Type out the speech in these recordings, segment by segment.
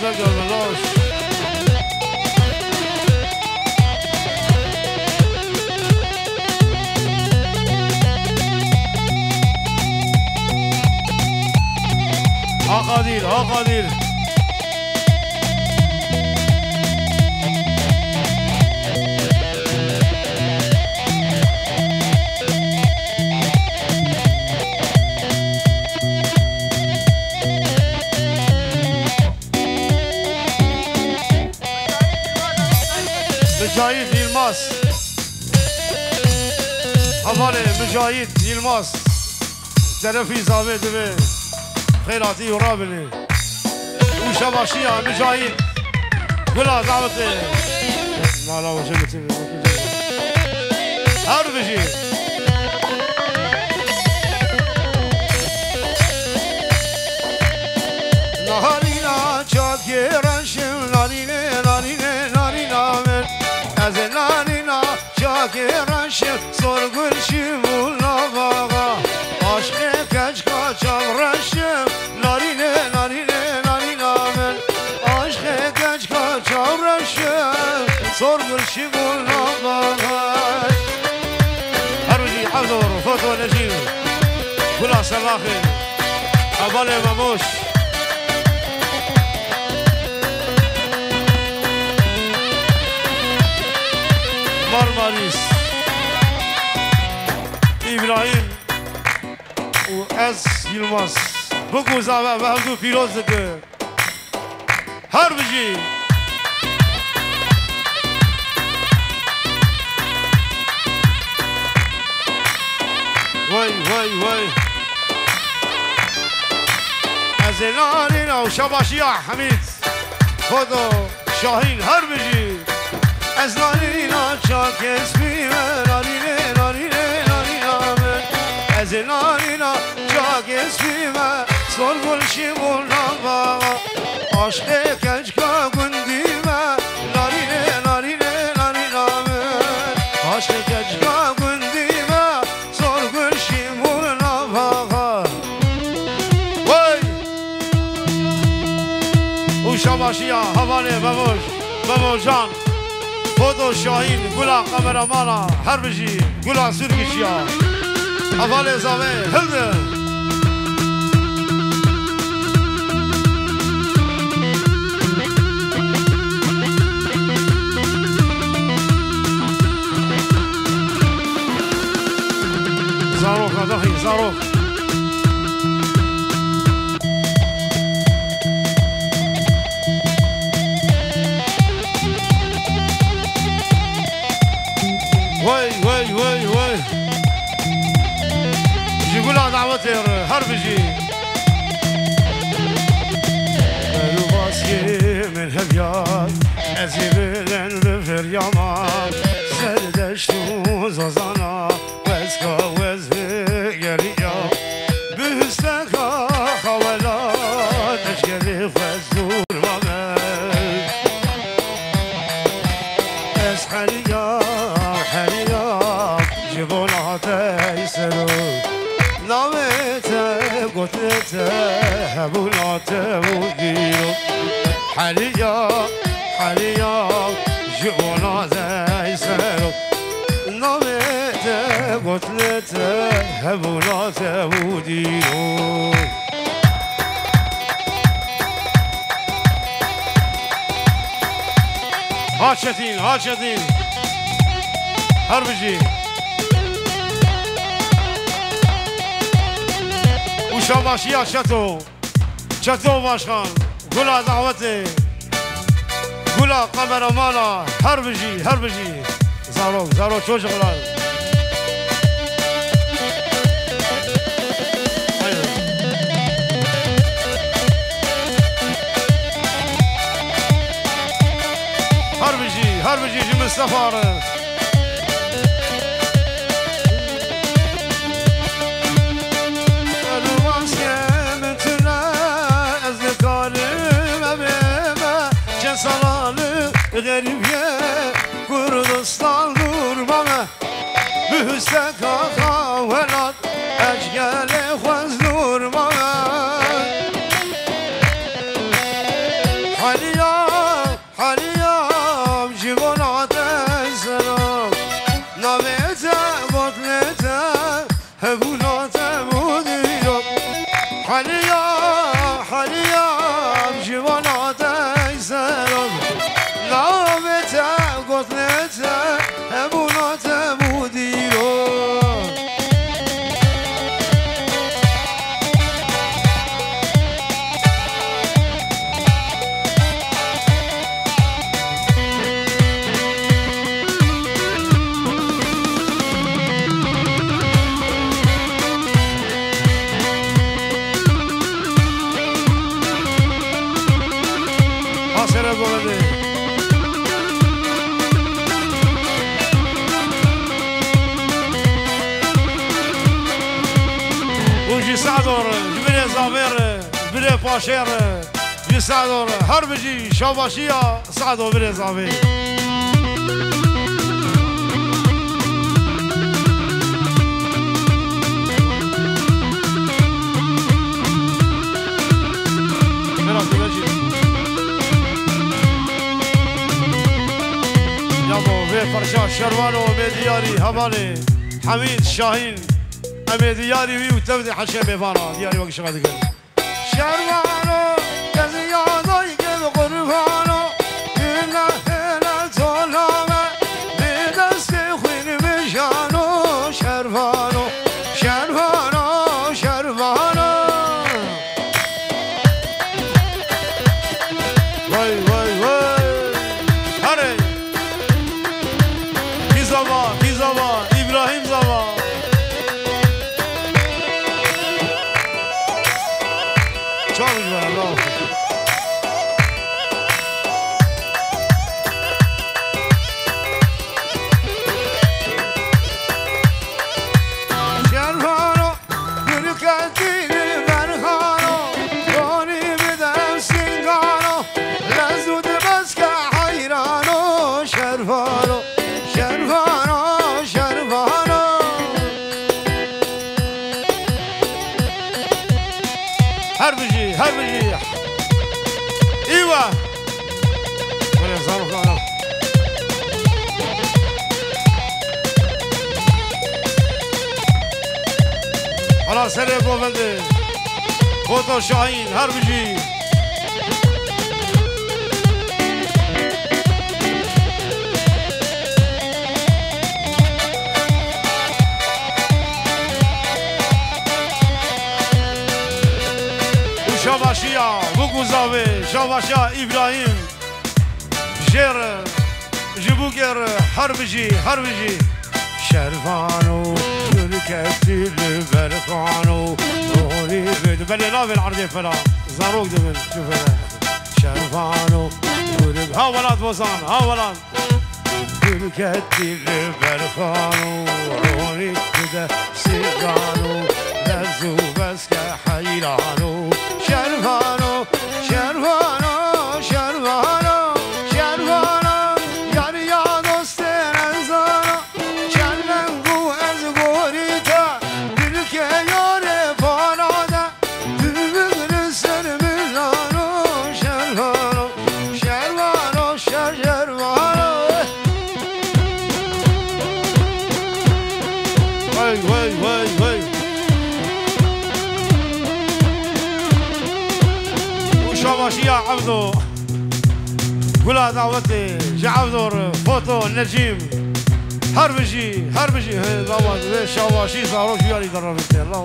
بگل بلاش ها قادر ها قادر مجاهد يلماس أمانة مجاهد يلماس ترفي زابط به خيراتي ورابلي وشباشية مجاهد قولها دعوتي لا لا وجبتي هربجي نهارينا جاكي رشم ناريني ناريني نارينا من از نارينا جاكي رشم سرگل شمونا باغا عشق کچکا چاو رشم ناريني ناريني نارينا من عشق کچکا چاو رشم سرگل شمونا باغا هرجي حضر فتوى نجيب كلها سلاخي أبالي مموش مارماريس إبراهيم وأز يلماس بكو زعما بهمدو فيروزك هربجي وي وي وي أزلانينا وشباشية حميد خدو شاهين هربجي أزلانينا شاك اسمي ناريني ناريني نارينا من أزلانينا شاك اسمي سرگل شمونا باغا عشق کچکا گندی ناريني ناريني نارينا من عشق کچکا گندی سرگل شمونا باغا وي وشباشية هواني بموش بموجان خودو شاهین گلا قمرمانا هربجی گلا سرگشیا حوال زاوه هلده زاروخ ندخی زاروخ وي وي وي وي جيقولها دعوتي هربجي الواسكي من هبيات أزيبلن بفريامان سردشتو زازانا وزكا وزبقريا بهستكا خوالات أشكالي وزور مامل أسحريا جبونا تيسرو نامته قتلته هبونا توديرو حاليا حاليا جبونا تيسرو نامته قتلته هبونا توديرو هاشتين هاشتين هربجي شباشية شتو شتو باشخان قولا دعوتي قولا قمرمانا هربجي هربجي زارو زارو شو شغلان هربجي هربجي جي مصطفى Salanı garibiye Kurdistan durmana Müsteka kavelat Ecgele khwaz durmana Hani حاليا حاليا جوانات ایسرم نامتا گفتنتا همونات بودی رو سعدور جبري زافير جبري باشير جي سعدور هربجي شاباشيا سعدور جبري زافير يابو في فرشا شروانو ميدياري هبالي حميد شاهين أمي دياري وي وتبدي حشا بيفانا دياري وقت شغال تقول شروانو كزيادة يقل قربانو إلا إلا طولامة بدست خوين بشانو شروانو شروانو شروانو واي واي واي هري في زمان إبراهيم زمان هربجي ايوه ولا صاروخ لا على سريع بوفندي فوتو شاهين هربجي شاباشيا بوكوزاوي شاباشيا إبراهيم جير جبوكر هربجي شرفانو كتير برخانو روني بد بلي لا بالعرضي فلا زاروك دبن شوف هنا شرفانو ها ولاد بوزان ها ولاد كتير برخانو روني بد سيغانو لزو بس كحيرانو شرفانو شرفانو شرفانو شرفانو یاری یا دوست انزانو چندنگو از گوریتا دل که یار پانادا تو بگل سر میلانو شرفانو شرفانو شرفانو وای وای وای وای شاباشيا عبدو قولها دعوتي جا عبدو فوتو نجيم هربجي الله شاباشي صاروش يالي دربتي الله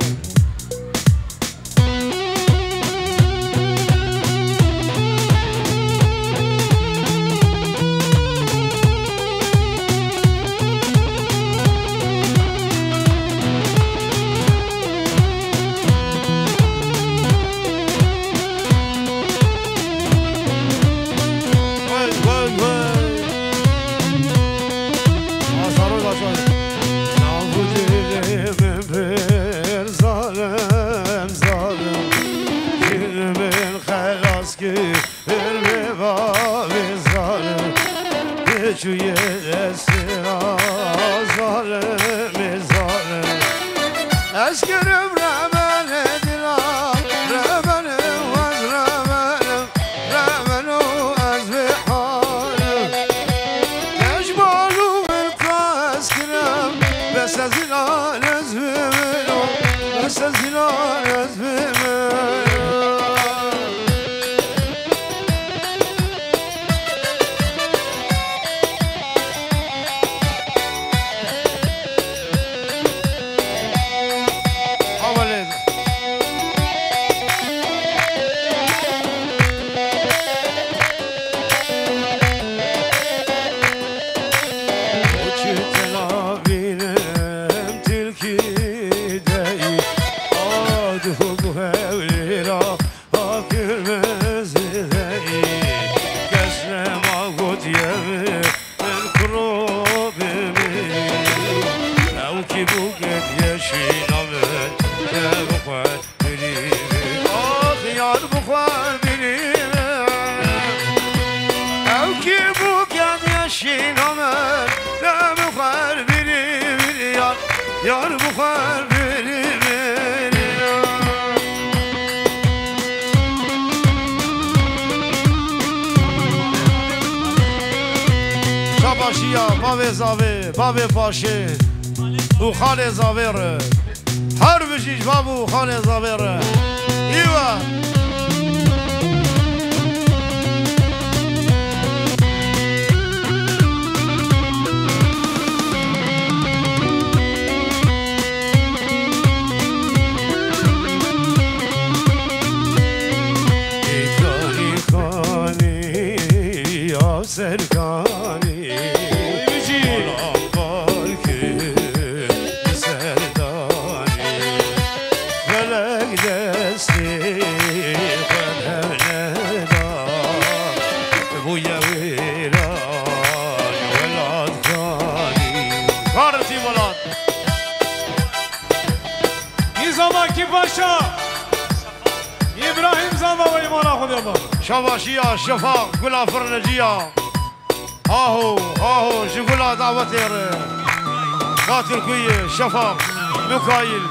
شوية السرا ظالم أشكر برمال دلا رمال وزرمال رمال وأزبحان يجبالو بالقاس كلام بس أزلال أزبمنو بس أزلال أزبمنو evlira Akırmızı değil Kesrem ağut yemi Ben kurubimi Ev ki bu ged yeşil amen Ne bu kadar birimi Ah yar bu kadar birimi Ev ki bu ged yeşil amen Ne bu kadar birimi Yar bu kadar birimi Şabaşiya, bave zave, bave paşe U khale zavere Her bişiş babu khale zavere İva Serkani Olam balkı Serdani Felek desti Fenevneda Bu yeviran Velad kani Karti velad Nizamaki Paşa İbrahim Zamba ve imana kudurma Şavaşiya, şafak, gula fırnıcıya Ahu, şu gula davet ere Katil kuyu, şafak, Mikail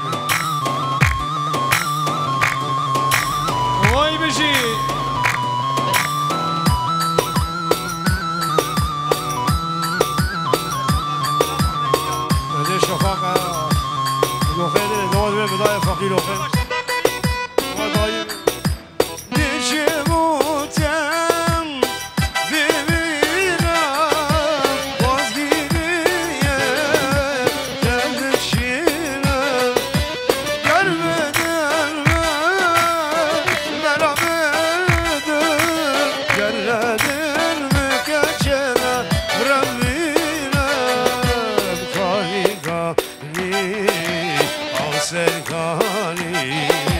Vay bişi Hadi şafak Lokeli, doğru ve bedaya fakir lokeli Vadayı Serkani